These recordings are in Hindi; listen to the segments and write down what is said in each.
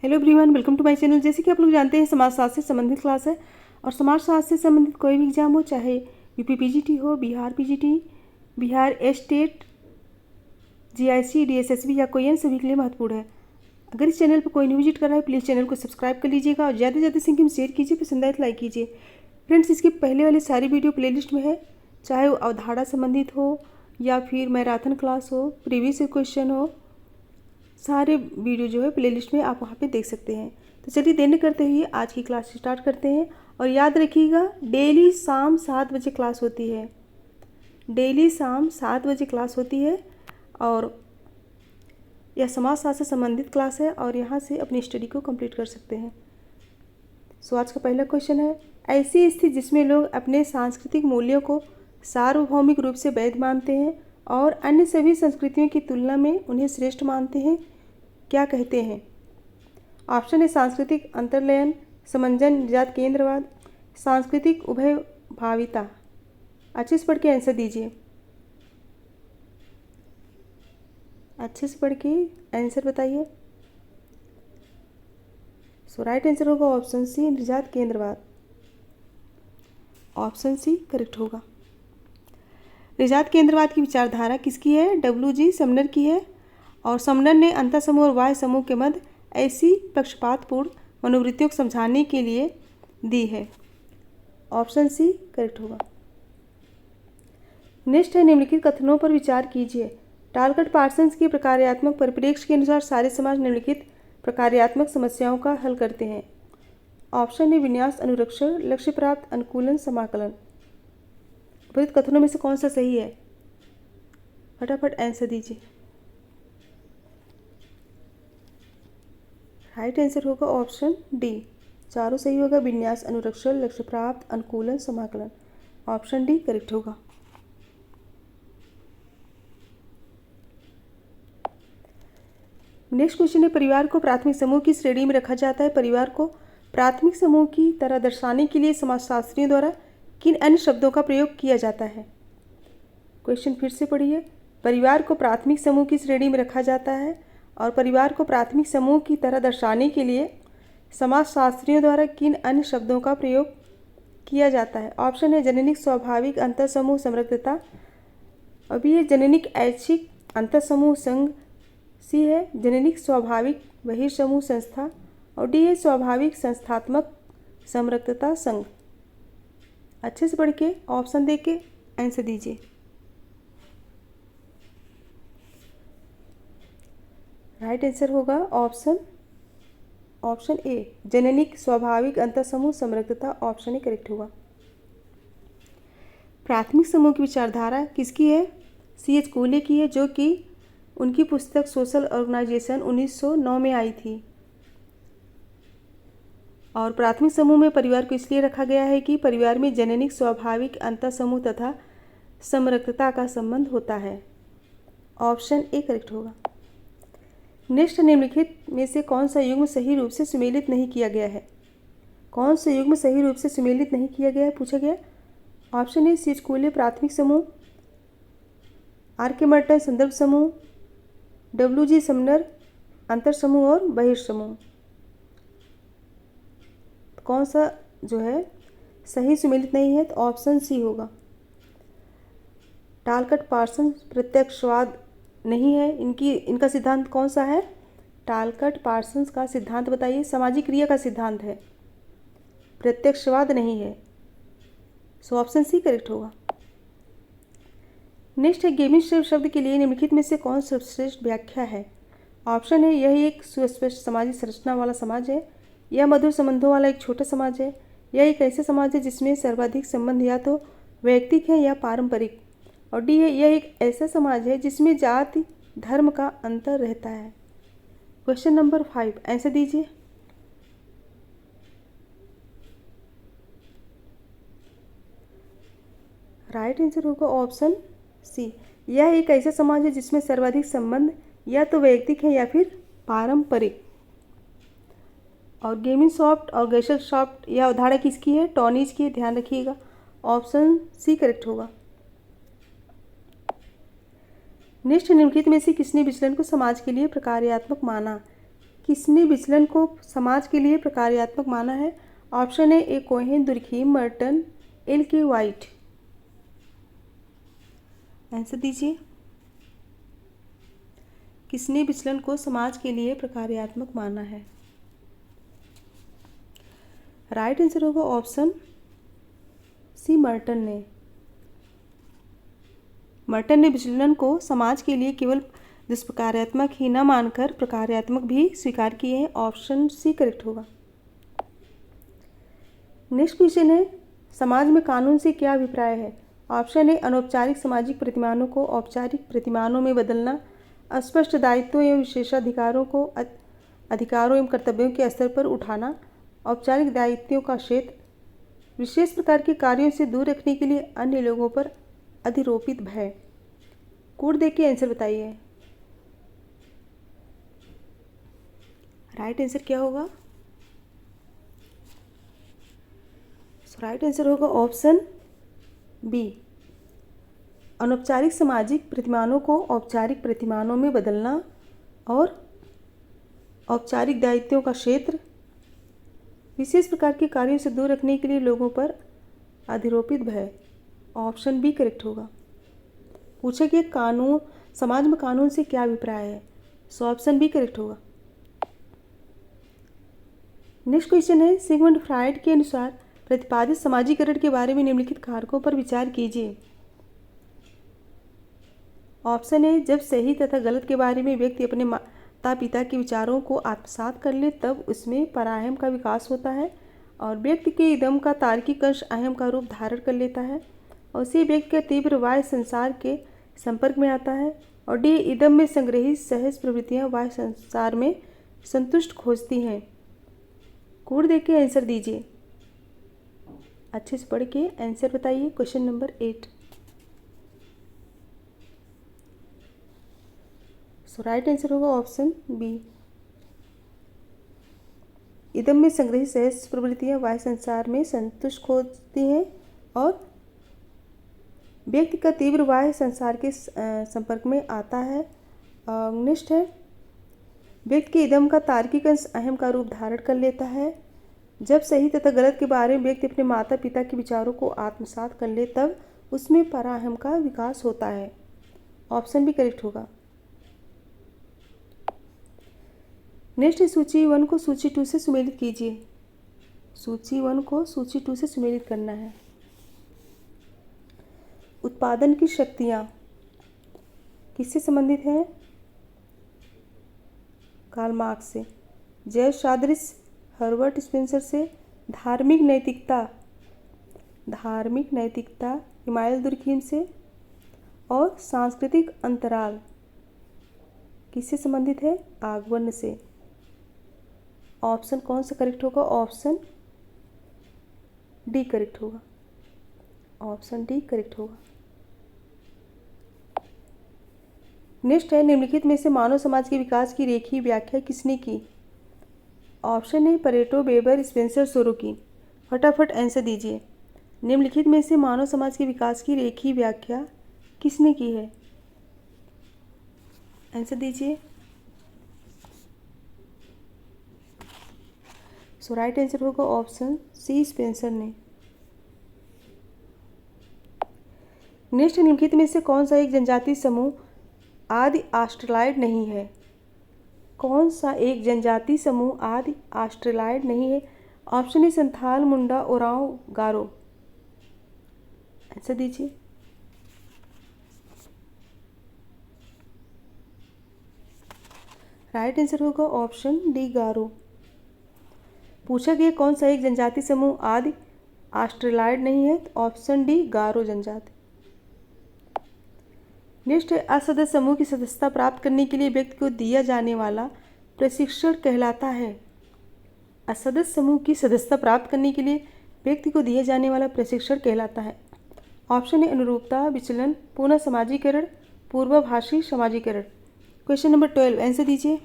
Hello everyone, welcome to my channel. जैसे कि आप लोग जानते हैं, समाजशास्त्र से संबंधित क्लास है और समाजशास्त्र से संबंधित कोई भी एग्जाम हो, चाहे यूपी पीजीटी हो, Bihar PGT, Bihar state, GIC, DSSB या कोई अन्य, सभी के लिए महत्वपूर्ण है। अगर इस चैनल पर कोई नहीं विजिट कर रहा है, प्लीज़ चैनल को सब्सक्राइब कर लीजिएगा और ज़्यादा से ज़्यादा संख्या में शेयर कीजिए, पसंद आए तो लाइक कीजिए। फ्रेंड्स, इसके पहले वाली सारी वीडियो प्लेलिस्ट में है, चाहे वो अवधारणा संबंधित हो या फिर मैराथन क्लास हो, प्रीवियस क्वेश्चन हो, सारे वीडियो जो है प्लेलिस्ट में आप वहाँ पे देख सकते हैं। तो चलिए देर न करते हुए आज की क्लास स्टार्ट करते हैं। और याद रखिएगा, डेली शाम 7 बजे क्लास होती है। डेली शाम 7 बजे क्लास होती है और यह समाजशास्त्र से संबंधित क्लास है और यहाँ से अपनी स्टडी को कंप्लीट कर सकते हैं। सो आज का पहला क्वेश्चन है, ऐसी स्थिति जिसमें लोग अपने सांस्कृतिक मूल्यों को सार्वभौमिक रूप से वैध मानते हैं और अन्य सभी संस्कृतियों की तुलना में उन्हें श्रेष्ठ मानते हैं, क्या कहते हैं? ऑप्शन है सांस्कृतिक अंतर्लयन, समंजन, निजात केंद्रवाद, सांस्कृतिक उभयभाविता। अच्छे से पढ़ के आंसर दीजिए। अच्छे से पढ़ के आंसर बताइए। सो राइट आंसर होगा ऑप्शन सी, निजात केंद्रवाद। ऑप्शन सी करेक्ट होगा। निजात केंद्रवाद की विचारधारा किसकी है? डब्ल्यू.जी. समनर की है और समनर ने अंतः समूह और बाह्य समूह के मध्य ऐसी पक्षपातपूर्ण मनोवृत्तियों को समझाने के लिए दी है। ऑप्शन सी करेक्ट होगा। नेक्स्ट है, निम्नलिखित कथनों पर विचार कीजिए। टालकट पार्सन्स के प्रकार्यात्मक परिप्रेक्ष्य के अनुसार सारे समाज निम्नलिखित प्रकार्यात्मक समस्याओं का हल करते हैं। ऑप्शन है विन्यास, अनुरक्षण, लक्ष्य प्राप्त, अनुकूलन, समाकलन। उपयुक्त कथनों में से कौन सा सही है? फटाफट आंसर दीजिए। राइट आंसर होगा ऑप्शन डी, चारों सही होगा। विन्यास, अनुरक्षण, लक्ष्य प्राप्त, अनुकूलन, समाकलन। ऑप्शन डी करेक्ट होगा। नेक्स्ट क्वेश्चन है, परिवार को प्राथमिक समूह की श्रेणी में रखा जाता है। परिवार को प्राथमिक समूह की तरह दर्शाने के लिए समाजशास्त्रियों द्वारा किन अन्य शब्दों का प्रयोग किया जाता है? क्वेश्चन फिर से पढ़िए। परिवार को प्राथमिक समूह की श्रेणी में रखा जाता है और परिवार को प्राथमिक समूह की तरह दर्शाने के लिए समाजशास्त्रियों द्वारा किन अन्य शब्दों का प्रयोग किया जाता है? ऑप्शन है जननिक स्वाभाविक अंतःसमूह समृद्धता, अभी ये जननिक ऐच्छिक अंतःसमूह संघ, सी है जननिक स्वाभाविक बहिर्समूह संस्था और डी है स्वाभाविक संस्थात्मक समृद्धता संघ। अच्छे से पढ़ के ऑप्शन दे के आंसर दीजिए। राइट आंसर होगा ऑप्शन ए, जननिक स्वाभाविक अंतःसमूह समृद्धता। ऑप्शन ए करेक्ट होगा। प्राथमिक समूह की विचारधारा किसकी है? C.H. कोले की है, जो कि उनकी पुस्तक सोशल ऑर्गेनाइजेशन 1909 में आई थी। और प्राथमिक समूह में परिवार को इसलिए रखा गया है कि परिवार में जननिक स्वाभाविक अंतःसमूह तथा समरसता का संबंध होता है। ऑप्शन ए करेक्ट होगा। नेक्स्ट, निम्नलिखित में से कौन सा युग्म सही रूप से सुमेलित नहीं किया गया है? कौन सा युग्म सही रूप से सुमेलित नहीं किया गया है पूछा गया। Option A C.H. कोले प्राथमिक समूह, R.K. मर्टन संदर्भ समूह, डब्ल्यू.जी. समनर अंतर समूह और बहिर्समूह। कौन सा जो है सही सुमेलित नहीं है? तो ऑप्शन सी होगा। टालकट पार्सन्स प्रत्यक्षवाद नहीं है। इनका सिद्धांत कौन सा है? टालकट पार्सन्स का सिद्धांत बताइए। सामाजिक क्रिया का सिद्धांत है, प्रत्यक्षवाद नहीं है। सो ऑप्शन सी करेक्ट होगा। नेक्स्ट है, गेमिंग शब्द के लिए निम्नलिखित में से कौन सर्वश्रेष्ठ व्याख्या है? ऑप्शन है यह एक सुस्पष्ट सामाजिक संरचना वाला समाज है, यह मधुर संबंधों वाला एक छोटा समाज है, यह एक ऐसा समाज है जिसमें सर्वाधिक संबंध या तो वैयक्तिक है या पारंपरिक, और डी है यह एक ऐसा समाज है जिसमें जाति धर्म का अंतर रहता है। क्वेश्चन नंबर 5 आंसर दीजिए। राइट आंसर होगा ऑप्शन सी, यह एक ऐसा समाज है जिसमें सर्वाधिक संबंध या तो वैयक्तिक है या फिर पारंपरिक। और गेमिंग सॉफ्ट और गैशल सॉफ्ट यह अवधारणा किसकी है? टॉनीज की, ध्यान रखिएगा। ऑप्शन सी करेक्ट होगा। नेक्स्ट, निम्नलिखित में से किसने विचलन को समाज के लिए प्रकार्यात्मक माना? किसने विचलन को समाज के लिए प्रकार्यात्मक माना है? Option A Cohen, Durkheim, Merton, L के वाइट। आंसर दीजिए। किसने विचलन को समाज के लिए प्रकार्यात्मक माना है? राइट आंसर होगा ऑप्शन सी, मर्टन ने। मर्टन ने विचलन को समाज के लिए केवल दुष्प्रकार्यात्मक ही न मानकर प्रकार्यात्मक भी स्वीकार किए हैं। ऑप्शन सी करेक्ट होगा। नेक्स्ट क्वेश्चन है, समाज में कानून से क्या अभिप्राय है? ऑप्शन ए अनौपचारिक सामाजिक प्रतिमानों को औपचारिक प्रतिमानों में बदलना, अस्पष्ट दायित्वों एवं विशेषाधिकारों को अधिकारों एवं कर्तव्यों के स्तर पर उठाना, औपचारिक दायित्वों का क्षेत्र, विशेष प्रकार के कार्यों से दूर रखने के लिए अन्य लोगों पर अधिरोपित भय। कोड देख के आंसर बताइए। राइट आंसर क्या होगा? राइट आंसर होगा ऑप्शन बी, अनौपचारिक सामाजिक प्रतिमानों को औपचारिक प्रतिमानों में बदलना और औपचारिक दायित्वों का क्षेत्र, विशेष प्रकार के कार्यों से दूर रखने के लिए लोगों पर अधिरोपित भय। ऑप्शन बी करेक्ट होगा। पूछा कि कानून, समाज में कानून से क्या अभिप्राय है? सो ऑप्शन बी करेक्ट होगा। नेक्स्ट क्वेश्चन है, सिगमंड फ्रायड के अनुसार प्रतिपादित समाजीकरण के बारे में निम्नलिखित कारकों पर विचार कीजिए। ऑप्शन ए, जब सही तथा गलत के बारे में व्यक्ति अपने माता पिता के विचारों को आत्मसात कर ले तब उसमें पराहम का विकास होता है और व्यक्ति के इदम का तार्किक अंश अहम का रूप धारण कर लेता है और उसी व्यक्ति का तीव्र बाह्य संसार के संपर्क में आता है और डी, इदम में संग्रहित सहज प्रवृत्तियां बाह्य संसार में संतुष्ट खोजती हैं। कोड देख के आंसर दीजिए। अच्छे से पढ़ के आंसर बताइए। Question number 8। सो राइट आंसर होगा ऑप्शन बी, इदम में संग्रहित सहज प्रवृत्तियां बाह्य संसार में संतुष्ट खोजती हैं और व्यक्ति का तीव्र बाह्य संसार के संपर्क में आता है। नेक्स्ट है, व्यक्ति के इदम का तार्किक अंश अहम का रूप धारण कर लेता है। जब सही तथा गलत के बारे में व्यक्ति अपने माता पिता के विचारों को आत्मसात कर ले तब उसमें पराहम का विकास होता है। ऑप्शन भी करेक्ट होगा। नेक्स्ट है, सूची 1 को सूची 2 से सुमेलित कीजिए। सूची 1 को सूची 2 से सुमेलित करना है। उत्पादन की शक्तियाँ किससे संबंधित हैं? कार्ल मार्क्स से। जैव सादृश्य हर्बर्ट स्पेंसर से। धार्मिक नैतिकता इमानुएल दुर्खीम से। और सांस्कृतिक अंतराल किससे संबंधित है? आगवन से। ऑप्शन कौन सा करेक्ट होगा? ऑप्शन डी करेक्ट होगा। ऑप्शन डी करेक्ट होगा। नेक्स्ट है, निम्नलिखित में से मानव समाज के विकास की रेखीय व्याख्या किसने की? Option A, Pareto, Weber, Spencer, Sorokin. फटाफट आंसर दीजिए। निम्नलिखित में से मानव समाज के विकास की रेखीय व्याख्या किसने की है? आंसर दीजिए। सो राइट आंसर होगा ऑप्शन सी, स्पेंसर ने। नेक्स्ट, निम्नलिखित में से कौन सा एक जनजातीय समूह आदि ऑस्ट्रेलॉइड नहीं है? कौन सा एक जनजातीय समूह आदि ऑस्ट्रेलॉइड नहीं है? Option A, Santhal, Munda, Oram, Garo. Answer दीजिए। राइट आंसर होगा ऑप्शन डी, गारो। पूछा गया कौन सा एक जनजातीय समूह आदि ऑस्ट्रेलॉइड नहीं है? तो ऑप्शन डी, गारो जनजाति। नेक्स्ट है, असदस्य समूह की सदस्यता प्राप्त करने के लिए व्यक्ति को दिया जाने वाला प्रशिक्षण कहलाता है। असदस्य समूह की सदस्यता प्राप्त करने के लिए व्यक्ति को दिया जाने वाला प्रशिक्षण कहलाता है। ऑप्शन ए, अनुरूपता, विचलन, पुनः समाजीकरण, पूर्वाभासी समाजीकरण। क्वेश्चन नंबर 12 आंसर दीजिए।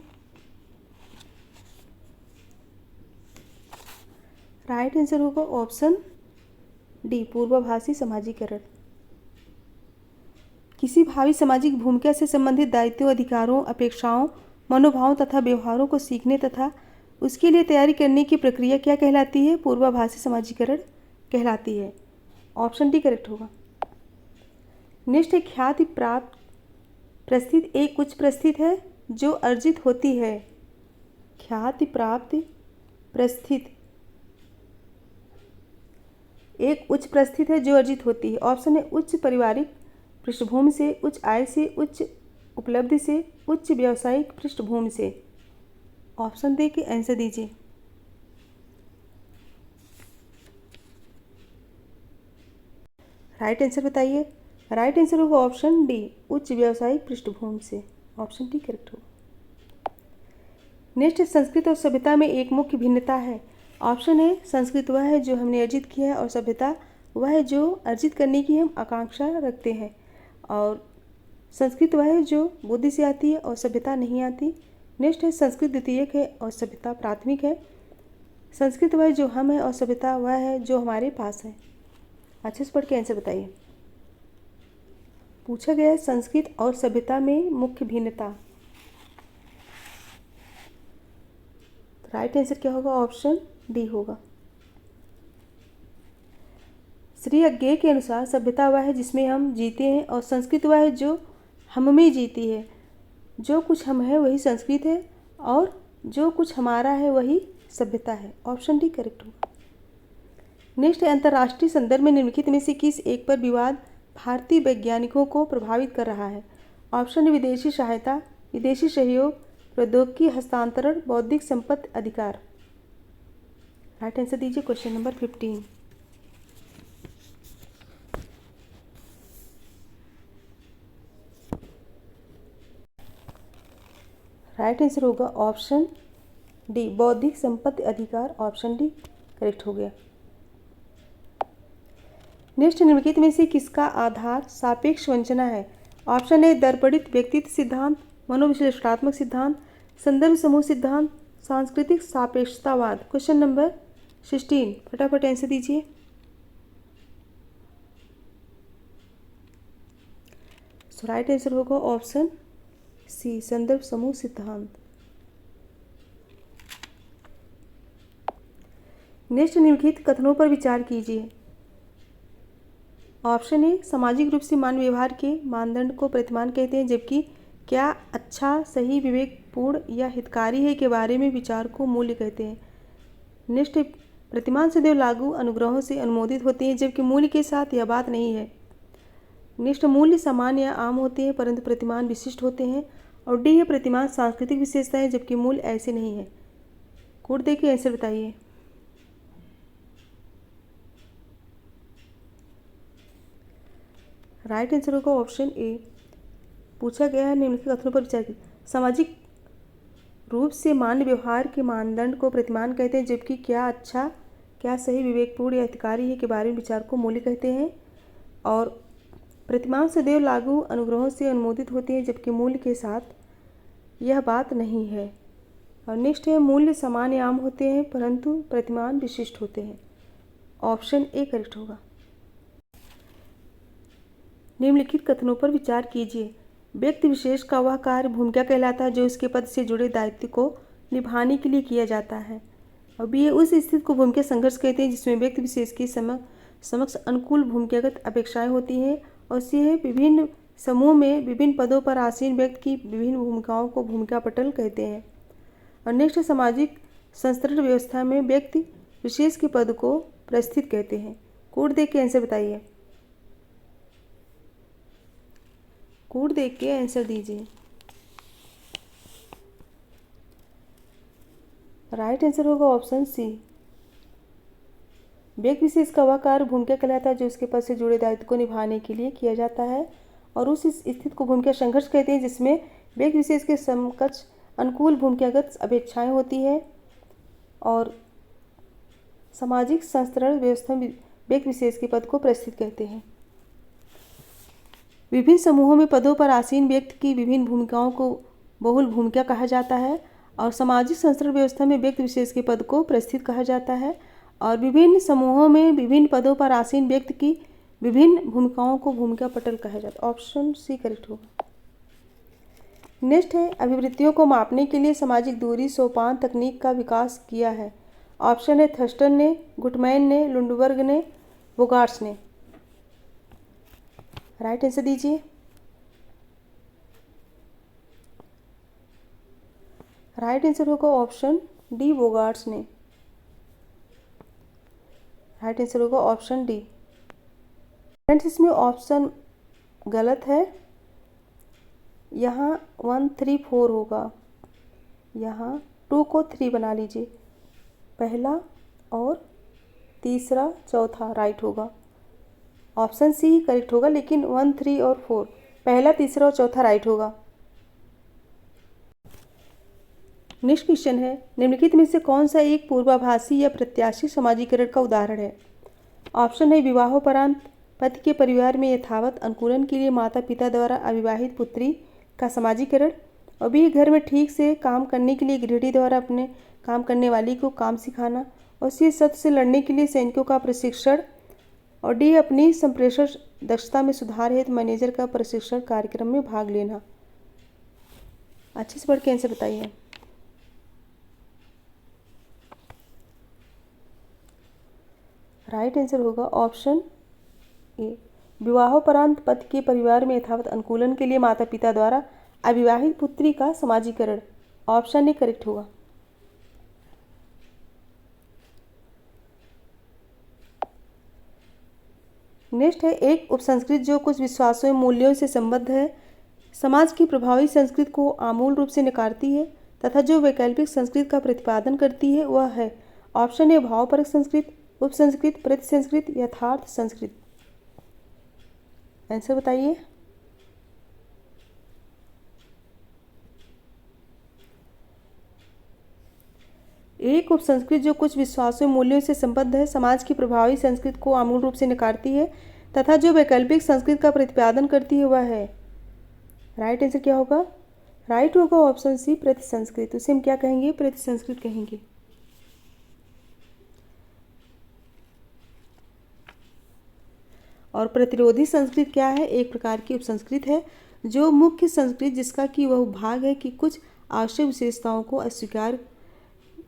राइट आंसर होगा ऑप्शन डी, पूर्वाभासी समाजीकरण। किसी भावी सामाजिक भूमिका से संबंधित दायित्वों, अधिकारों, अपेक्षाओं मनोभावों तथा व्यवहारों को सीखने तथा उसके लिए तैयारी करने की प्रक्रिया क्या कहलाती है? पूर्वाभासी समाजीकरण कहलाती है। ऑप्शन डी करेक्ट होगा। नेक्स्ट, ख्याति प्राप्त प्रस्थित एक उच्च प्रस्थित है जो अर्जित होती है। ख्याति प्राप्त प्रस्थित एक उच्च प्रस्थित है जो अर्जित होती है। ऑप्शन है उच्च पारिवारिक पृष्ठभूमि से, उच्च आय से, उच्च उपलब्धि से, उच्च व्यावसायिक पृष्ठभूमि से। ऑप्शन दे के आंसर दीजिए। राइट आंसर बताइए। राइट आंसर होगा ऑप्शन डी, उच्च व्यावसायिक पृष्ठभूमि से। ऑप्शन डी करेक्ट होगा। नेक्स्ट, संस्कृत और सभ्यता में एक मुख्य भिन्नता है। ऑप्शन है संस्कृत वह है जो हमने अर्जित किया है और सभ्यता वह है जो अर्जित करने की हम आकांक्षा रखते हैं। और संस्कृत वह है जो बुद्धि से आती है और सभ्यता नहीं आती। नेक्स्ट है संस्कृत द्वितीयक है और सभ्यता प्राथमिक है। संस्कृत वह है जो हम है और सभ्यता वह है जो हमारे पास है। अच्छे से पढ़ के आंसर बताइए। पूछा गया है संस्कृत और सभ्यता में मुख्य भिन्नता। राइट आंसर क्या होगा? ऑप्शन डी होगा। श्री अज्ञेय के अनुसार सभ्यता वह है जिसमें हम जीते हैं और संस्कृत वह है जो हम में जीती है। जो कुछ हम है वही संस्कृत है और जो कुछ हमारा है वही सभ्यता है। ऑप्शन डी करेक्ट होगा। नेक्स्ट है अंतर्राष्ट्रीय संदर्भ में निम्नलिखित में से किस एक पर विवाद भारतीय वैज्ञानिकों को प्रभावित कर रहा है? ऑप्शन विदेशी सहायता, विदेशी सहयोग, प्रौद्योगिकी हस्तांतरण, बौद्धिक संपत्ति अधिकार। राइट आंसर दीजिए क्वेश्चन नंबर 15। राइट आंसर होगा ऑप्शन डी, बौद्धिक संपत्ति अधिकार। ऑप्शन डी करेक्ट हो गया। नेक्स्ट, निम्नलिखित में से किसका आधार सापेक्ष वंचना है? ऑप्शन ए दर्पणित व्यक्तित्व सिद्धांत, मनोविश्लेषणात्मक सिद्धांत, संदर्भ समूह सिद्धांत, सांस्कृतिक सापेक्षतावाद। क्वेश्चन नंबर 16, फटाफट आंसर दीजिए। सो राइट आंसर होगा ऑप्शन सी, संदर्भ समूह सिद्धांत। नेक्स्ट, निम्नलिखित कथनों पर विचार कीजिए। ऑप्शन ए सामाजिक रूप से मानव व्यवहार के मानदंड को प्रतिमान कहते हैं, जबकि क्या अच्छा, सही, विवेकपूर्ण या हितकारी है के बारे में विचार को मूल्य कहते हैं। नेक्स्ट, प्रतिमान सदैव लागू अनुग्रहों से अनुमोदित होते हैं, जबकि मूल्य के साथ यह बात नहीं है। नेक्स्ट, मूल्य समान या आम होते हैं परंतु प्रतिमान विशिष्ट होते हैं। और डी है प्रतिमान सांस्कृतिक विशेषता है जबकि मूल्य ऐसे नहीं है। कोड देखिए आंसर बताइए। राइट आंसर होगा ऑप्शन ए। पूछा गया है निम्नलिखित कथनों पर विचार कीजिए। सामाजिक रूप से मानव व्यवहार के मानदंड को प्रतिमान कहते हैं, जबकि क्या अच्छा, क्या सही, विवेकपूर्ण या हितकारी है के बारे में विचार को मूल्य कहते हैं। और प्रतिमान सदैव लागू अनुग्रहों से अनुमोदित होते हैं, जबकि मूल्य के साथ यह बात नहीं है। और नेक्स्ट है मूल्य समान या आम होते हैं परंतु प्रतिमान विशिष्ट होते हैं। ऑप्शन ए करेक्ट होगा। निम्नलिखित कथनों पर विचार कीजिए। व्यक्ति विशेष का वह कार्य भूमिका कहलाता है जो उसके पद से जुड़े दायित्व को निभाने के लिए किया जाता है। और बी उस स्थिति को भूमिका संघर्ष कहते हैं जिसमें व्यक्ति विशेष की समक्ष अनुकूल भूमिकागत अपेक्षाएं होती हैं। और सी है विभिन्न समूह में विभिन्न पदों पर आसीन व्यक्ति की विभिन्न भूमिकाओं को भूमिका पटल कहते हैं। और नेक्स्ट सामाजिक संस्तरण व्यवस्था में व्यक्ति विशेष के पद को प्रस्थित कहते हैं। कोड देख के आंसर बताइए। कोड देख के आंसर दीजिए। राइट आंसर होगा ऑप्शन सी। व्यक्ति विशेष का वह कार्य भूमिका कहलाता है जो उसके पद से जुड़े दायित्व को निभाने के लिए किया जाता है। और उस स्थिति को भूमिका संघर्ष कहते हैं जिसमें व्यक्ति विशेष के समकक्ष अनुकूल भूमिकागत अपेक्षाएं होती है। और सामाजिक संस्तरण व्यवस्था में व्यक्ति विशेष के पद को प्रस्थित कहते हैं। विभिन्न समूहों में पदों पर आसीन व्यक्ति की विभिन्न भूमिकाओं को बहुल भूमिका कहा जाता है। और सामाजिक संस्तरण व्यवस्था में व्यक्ति विशेष के पद को प्रस्थित कहा जाता है। और विभिन्न समूहों में विभिन्न पदों पर आसीन व्यक्ति की विभिन्न भूमिकाओं को भूमिका पटल कहा जाता है। ऑप्शन सी करेक्ट होगा। नेक्स्ट है अभिवृत्तियों को मापने के लिए सामाजिक दूरी सोपान तकनीक का विकास किया है। ऑप्शन है थर्स्टन ने, गुटमैन ने, लुंडबर्ग ने, बोगार्ट्स ने। राइट आंसर दीजिए। राइट आंसर होगा ऑप्शन डी, बोगार्ट्स ने। राइट आंसर होगा ऑप्शन डी। फ्रेंड्स इसमें ऑप्शन गलत है, यहाँ 1 3 4 होगा, यहाँ 2 को 3 बना लीजिए, पहला और तीसरा चौथा राइट होगा। ऑप्शन सी ही करेक्ट होगा, लेकिन 1 3 और 4 पहला तीसरा और चौथा राइट होगा। नेक्स्ट क्वेश्चन है निम्नलिखित में से कौन सा एक पूर्वाभासी या प्रत्याशित समाजीकरण का उदाहरण है। ऑप्शन है विवाहोपरांत पति के परिवार में यथावत अनुकूलन के लिए माता पिता द्वारा अविवाहित पुत्री का समाजीकरण, और बी घर में ठीक से काम करने के लिए गृहिणी द्वारा अपने काम करने वाली को काम सिखाना, और सी सत्य से लड़ने के लिए सैनिकों का प्रशिक्षण, और डी अपनी संप्रेषण दक्षता में सुधार हेतु मैनेजर का प्रशिक्षण कार्यक्रम में भाग लेना। अच्छे से पढ़ के आंसर बताइए। राइट आंसर होगा ऑप्शन ए, विवाहोपरांत पति के परिवार में यथावत अनुकूलन के लिए माता पिता द्वारा अविवाहित पुत्री का समाजीकरण। ऑप्शन ए करेक्ट होगा। नेक्स्ट है एक उपसंस्कृति जो कुछ विश्वासों एवं मूल्यों से संबद्ध है, समाज की प्रभावी संस्कृति को आमूल रूप से नकारती है तथा जो वैकल्पिक संस्कृति का प्रतिपादन करती है वह है। ऑप्शन ए भावपरक संस्कृति, उपसंस्कृति, प्रतिसंस्कृति, यथार्थ संस्कृति। आंसर बताइए। एक उपसंस्कृति जो कुछ विश्वासों मूल्यों से संबद्ध है, समाज की प्रभावी संस्कृति को आमूल रूप से नकारती है तथा जो वैकल्पिक संस्कृति का प्रतिपादन करती है वह है। राइट आंसर क्या होगा? राइट होगा ऑप्शन सी, प्रतिसंस्कृति। उसे हम क्या कहेंगे? प्रतिसंस्कृति कहेंगे। और प्रतिरोधी संस्कृति क्या है? एक प्रकार की उपसंस्कृति है जो मुख्य संस्कृति जिसका कि वह भाग है कि कुछ आवश्यक विशेषताओं को अस्वीकार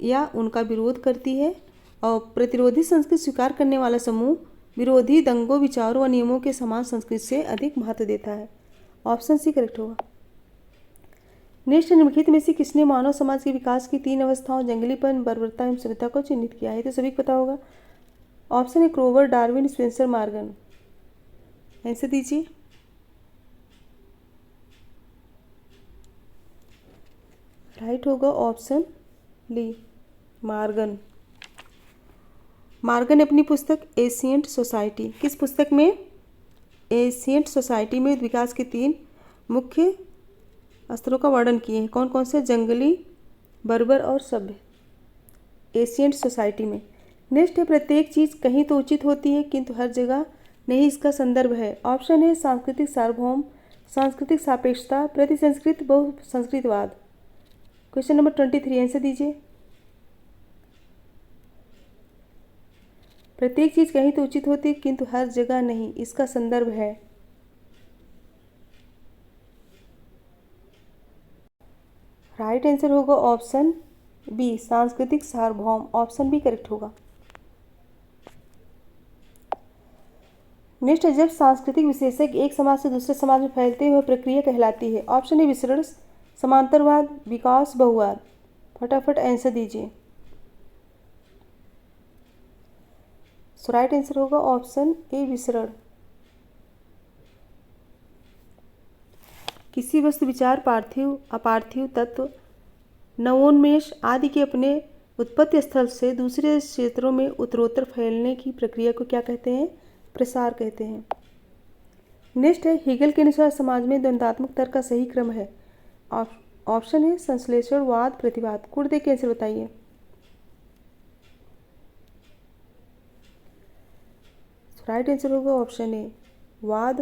या उनका विरोध करती है, और प्रतिरोधी संस्कृति स्वीकार करने वाला समूह विरोधी दंगों, विचारों और नियमों के समान संस्कृति से अधिक महत्व देता है। ऑप्शन सी करेक्ट होगा। नेक्स्ट, निम्नलिखित में से किसने मानव समाज के विकास की 3 अवस्थाओं जंगलीपन, बर्बरता एवं सभ्यता को चिन्हित किया है? तो सभी को पता होगा। ऑप्शन है क्रोवर, डार्विन, स्पेंसर, मॉर्गन। आंसर दीजिए। राइट होगा ऑप्शन ली, मॉर्गन। मॉर्गन अपनी पुस्तक एशियंट सोसाइटी, किस पुस्तक में? एशियंट सोसाइटी में विकास के 3 मुख्य स्तरों का वर्णन किए हैं। कौन कौन से? जंगली, बर्बर और सभ्य। एशियंट सोसाइटी में। नेक्स्ट है प्रत्येक चीज़ कहीं तो उचित होती है किंतु हर जगह नहीं, इसका संदर्भ है। ऑप्शन है सांस्कृतिक सार्वभौम, सांस्कृतिक सापेक्षता, प्रतिसंस्कृत, बहुसंस्कृतवाद। क्वेश्चन नंबर 23 आंसर दीजिए। प्रत्येक चीज़ कहीं तो उचित होती है किंतु हर जगह नहीं, इसका संदर्भ है। राइट आंसर होगा ऑप्शन बी, सांस्कृतिक सार्वभौम। ऑप्शन बी करेक्ट होगा। नेक्स्ट है जब सांस्कृतिक विशेषज्ञ एक समाज से दूसरे समाज में फैलते हैं वह प्रक्रिया कहलाती है। ऑप्शन ए विसरण, समांतरवाद, विकास, बहुवाद। फटाफट आंसर दीजिए। सो राइट आंसर होगा ऑप्शन ए, विसरण। किसी वस्तु, विचार, पार्थिव, अपार्थिव तत्व, नवोन्मेष आदि के अपने उत्पत्ति स्थल से दूसरे क्षेत्रों में उत्तरोत्तर फैलने की प्रक्रिया को क्या कहते हैं? प्रसार कहते हैं। नेक्स्ट है हेगल के अनुसार समाज में द्वंद्वात्मक तर्क का सही क्रम है। ऑप्शन है संश्लेषणवाद, प्रतिवाद। कुछ देख के आंसर बताइए। राइट आंसर होगा ऑप्शन ए, वाद,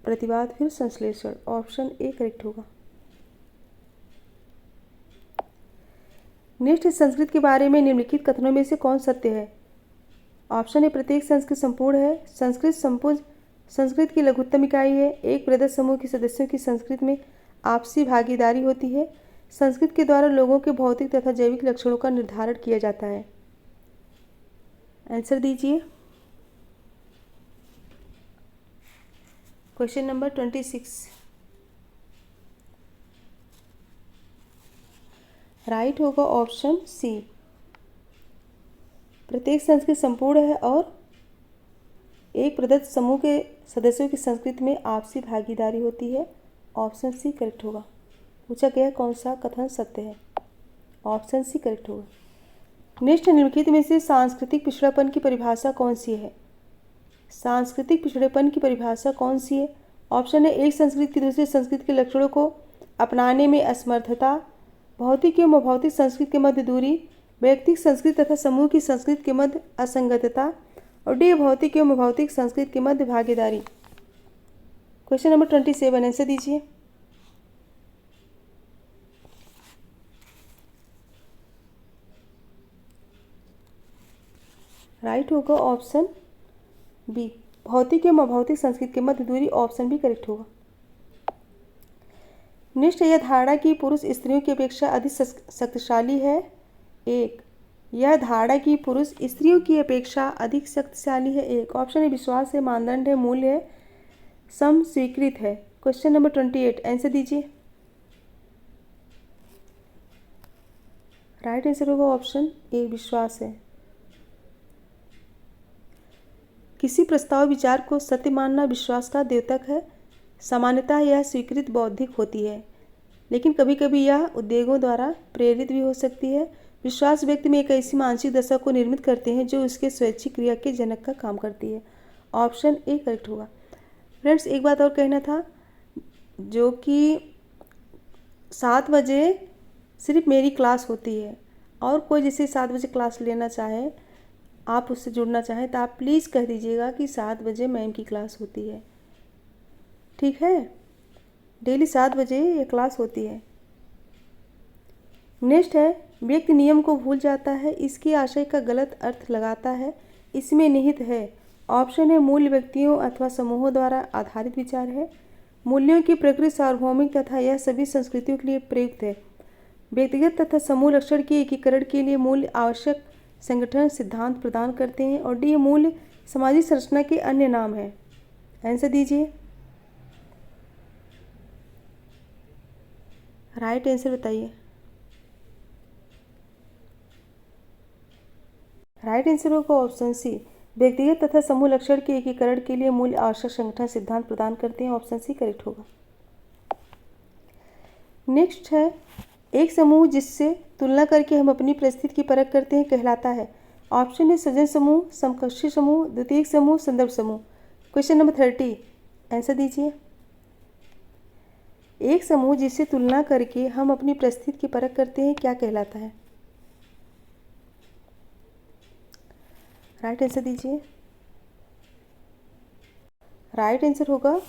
प्रतिवाद, फिर संश्लेषण। ऑप्शन ए करेक्ट होगा। नेक्स्ट, संस्कृत के बारे में निम्नलिखित कथनों में से कौन सत्य है? ऑप्शन ए प्रत्येक संस्कृत संपूर्ण है, संस्कृत संपुज संस्कृत की लघुत्तम इकाई है, एक बृहद समूह के सदस्यों की संस्कृत में आपसी भागीदारी होती है। संस्कृत के द्वारा लोगों के भौतिक तथा जैविक लक्षणों का निर्धारण किया जाता है। आंसर दीजिए। Question number 26। राइट होगा ऑप्शन सी। प्रत्येक संस्कृति संपूर्ण है और एक प्रदत्त समूह के सदस्यों की संस्कृति में आपसी भागीदारी होती है। ऑप्शन सी करेक्ट होगा। पूछा गया कौन सा कथन सत्य है। ऑप्शन सी करेक्ट होगा। नेक्स्ट, निम्नलिखित में से सांस्कृतिक पिछड़ापन की परिभाषा कौन सी है। सांस्कृतिक पिछड़ेपन की परिभाषा कौन सी है। ऑप्शन है एक संस्कृति की दूसरी संस्कृति के लक्षणों को अपनाने में असमर्थता, भौतिक एवं अभौतिक संस्कृति के मध्य दूरी, व्यक्तिगत संस्कृति तथा समूह की संस्कृति के मध्य असंगतता और डी भौतिक एवं अभौतिक संस्कृति के मध्य भागीदारी। क्वेश्चन नंबर 27 आंसर दीजिए। राइट होगा ऑप्शन बी, भौतिक एवं अभौतिक संस्कृति के मध्य दूरी। ऑप्शन बी करेक्ट होगा। नेक्स्ट, यह धारणा कि पुरुष स्त्रियों की अपेक्षा अधिक शक्तिशाली है। एक, यह धारणा कि पुरुष स्त्रियों की अपेक्षा अधिक शक्तिशाली है। एक, ऑप्शन है विश्वास है, मानदंड है, मूल्य है, सम स्वीकृत है। क्वेश्चन नंबर 28 आंसर दीजिए। राइट आंसर होगा ऑप्शन ए, विश्वास है। किसी प्रस्ताव विचार को सत्य मानना विश्वास का द्योतक है। सामान्यतः यह स्वीकृत बौद्धिक होती है, लेकिन कभी कभी यह उद्योगों द्वारा प्रेरित भी हो सकती है। विश्वास व्यक्ति में एक ऐसी मानसिक दशा को निर्मित करते हैं जो उसके स्वैच्छिक क्रिया के जनक का काम करती है। ऑप्शन ए करेक्ट होगा। फ्रेंड्स, एक बात और कहना था, जो कि 7 बजे सिर्फ मेरी क्लास होती है और कोई जैसे 7 बजे क्लास लेना चाहे, आप उससे जुड़ना चाहें तो आप प्लीज़ कह दीजिएगा कि 7 बजे मैम की क्लास होती है। ठीक है, डेली 7 बजे ये क्लास होती है। नेक्स्ट है, व्यक्ति नियम को भूल जाता है, इसके आशय का गलत अर्थ लगाता है, इसमें निहित है। ऑप्शन है मूल्य व्यक्तियों अथवा समूहों द्वारा आधारित विचार है। मूल्यों की प्रकृति सार्वभौमिक तथा यह सभी संस्कृतियों के लिए प्रयुक्त है। व्यक्तिगत तथा समूह लक्षण के एकीकरण के लिए मूल्य आवश्यक संगठन सिद्धांत प्रदान करते हैं। और डी मूल्य सामाजिक संरचना के अन्य नाम है। आंसर दीजिए। राइट आंसर बताइए। राइट आंसर होगा ऑप्शन सी, व्यक्तिगत तथा समूह लक्षण के एकीकरण के लिए मूल्य आवश्यक संगठन सिद्धांत प्रदान करते हैं। ऑप्शन सी करेक्ट होगा। नेक्स्ट है, एक समूह जिससे तुलना करके हम अपनी परिस्थिति की परख करते हैं कहलाता है। ऑप्शन है सजन समूह, समकक्षी समूह, द्वितीयक समूह, संदर्भ समूह। क्वेश्चन नंबर 30 आंसर दीजिए। एक समूह जिससे तुलना करके हम अपनी परिस्थिति की परख करते हैं क्या कहलाता है। राइट आंसर दीजिए। राइट आंसर होगा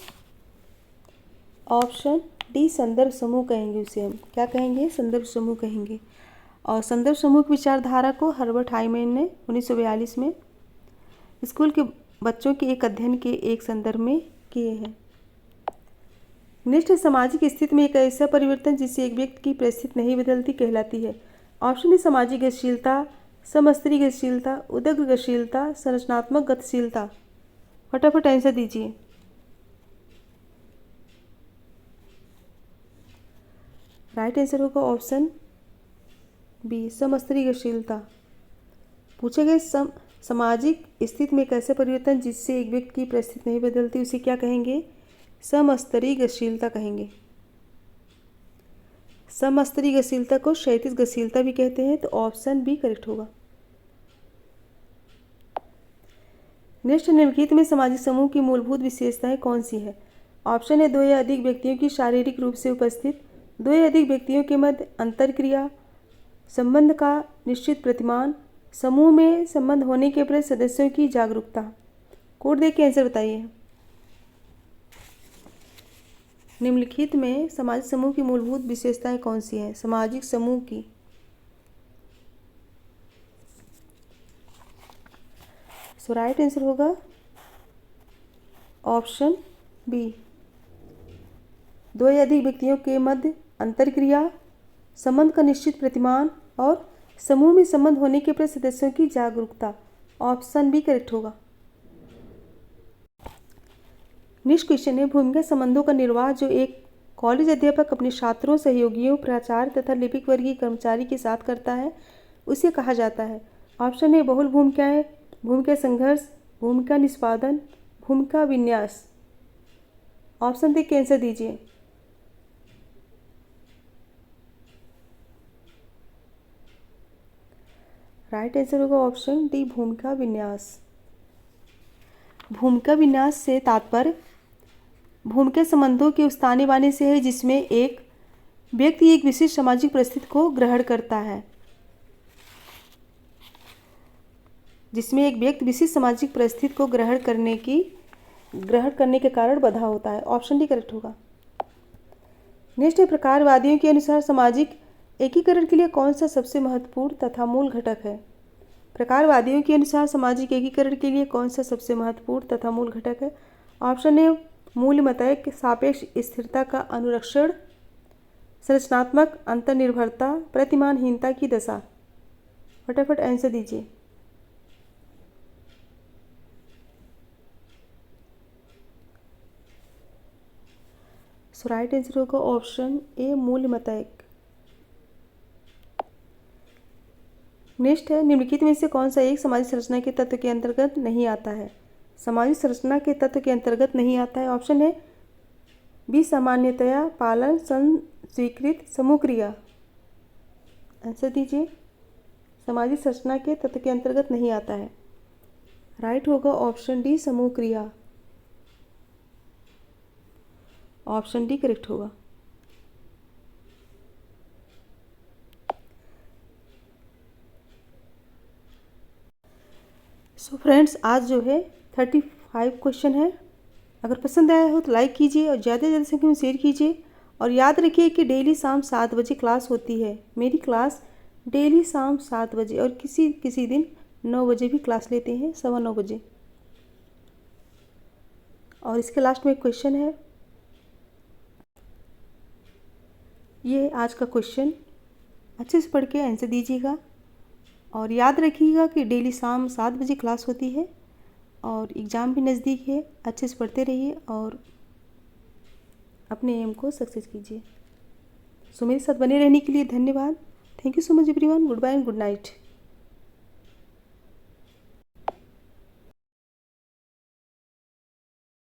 ऑप्शन डी, संदर्भ समूह कहेंगे उसे हम। क्या कहेंगे? संदर्भ समूह कहेंगे। और संदर्भ समूह की विचारधारा को हर्बर्ट हाइमैन ने 1942 में स्कूल के बच्चों के एक अध्ययन के एक संदर्भ में किए हैं। नेक्स्ट, सामाजिक स्थिति में एक ऐसा परिवर्तन जिससे एक व्यक्ति की परिस्थिति नहीं बदलती कहलाती है। ऑप्शन है सामाजिक गतिशीलता, समस्तरीय गतिशीलता, उदग्र गतिशीलता, संरचनात्मक गतिशीलता। फटाफट आंसर दीजिए। राइट आंसर होगा ऑप्शन बी, समस्तरीय गतिशीलता। पूछे गए सामाजिक स्थिति में एक ऐसा परिवर्तन जिससे एक व्यक्ति की परिस्थिति नहीं बदलती उसे क्या कहेंगे? समस्तरीय गतिशीलता कहेंगे। समस्तरीय गतिशीलता को क्षैतिज गतिशीलता भी कहते हैं, तो ऑप्शन बी करेक्ट होगा। नेक्स्ट, निम्नलिखित में सामाजिक समूह की मूलभूत विशेषताएं कौन सी है। ऑप्शन है दो या अधिक व्यक्तियों की शारीरिक रूप से उपस्थित, दो या अधिक व्यक्तियों के मध्य अंतरक्रिया, संबंध का निश्चित प्रतिमान, समूह में संबंध होने के प्रति सदस्यों की जागरूकता। कोड देख के आंसर बताइए। निम्नलिखित में सामाजिक समूह की मूलभूत विशेषताएं कौन सी हैं? सामाजिक समूह की राइट आंसर होगा ऑप्शन बी, दो या अधिक व्यक्तियों के मध्य अंतरक्रिया, संबंध का निश्चित प्रतिमान और समूह में संबंध होने के प्रति सदस्यों की जागरूकता। ऑप्शन बी करेक्ट होगा। नेक्स्ट क्वेश्चन है, भूमिका संबंधों का निर्वाह जो एक कॉलेज अध्यापक अपने छात्रों, सहयोगियों, प्राचार्य तथा लिपिक वर्गीय कर्मचारी के साथ करता है उसे कहा जाता है। ऑप्शन है बहुल भूमिकाएं, भूमिका संघर्ष, भूमिका निष्पादन, भूमिका विन्यास। ऑप्शन देख के आंसर दीजिए। राइट आंसर होगा ऑप्शन डी, भूमिका विन्यास। भूमिका विन्यास से तात्पर्य भूमिका संबंधों के उस ताने बाने से है जिसमें एक व्यक्ति एक विशिष्ट सामाजिक परिस्थिति को ग्रहण करता है, जिसमें एक व्यक्ति विशिष्ट सामाजिक परिस्थिति को ग्रहण करने के कारण बंधा होता है। ऑप्शन डी करेक्ट होगा। नेक्स्ट है, प्रकारवादियों के अनुसार सामाजिक एकीकरण के लिए कौन सा सबसे महत्वपूर्ण तथा मूल घटक है। प्रकारवादियों के अनुसार सामाजिक एकीकरण के लिए कौन सा सबसे महत्वपूर्ण तथा मूल घटक है। ऑप्शन ए मूल्यमतैक, सापेक्ष स्थिरता का अनुरक्षण, संरचनात्मक अंतर्निर्भरता, प्रतिमानहीनता की दशा। फटाफट आंसर दीजिए। सो राइट आंसर होगा ऑप्शन ए, मूल्यमतैक। नेक्स्ट है, निम्नलिखित में से कौन सा एक सामाजिक संरचना के तत्व के अंतर्गत नहीं आता है। सामाजिक संरचना के तत्व के अंतर्गत नहीं आता है। ऑप्शन है बी, सामान्यतया पालन, स्वीकृत, समूह क्रिया। आंसर दीजिए। सामाजिक संरचना के तत्व के अंतर्गत नहीं आता है। राइट होगा ऑप्शन डी, समूह क्रिया। ऑप्शन डी करेक्ट होगा। सो फ्रेंड्स, आज जो है 35 क्वेश्चन है। अगर पसंद आया हो तो लाइक कीजिए और ज़्यादा से ज़्यादा संख्या में शेयर कीजिए। और याद रखिए कि डेली शाम 7 बजे क्लास होती है। मेरी क्लास डेली शाम 7 बजे और किसी दिन 9 बजे भी क्लास लेते हैं, 9:15 बजे। और इसके लास्ट में एक क्वेश्चन है, ये आज का क्वेश्चन अच्छे से पढ़ के आंसर दीजिएगा। और याद रखिएगा कि डेली शाम 7 बजे क्लास होती है और एग्ज़ाम भी नज़दीक है। अच्छे से पढ़ते रहिए और अपने एम को सक्सेस कीजिए। सो मेरे साथ बने रहने के लिए धन्यवाद। Thank you so much everyone. Good bye and good night.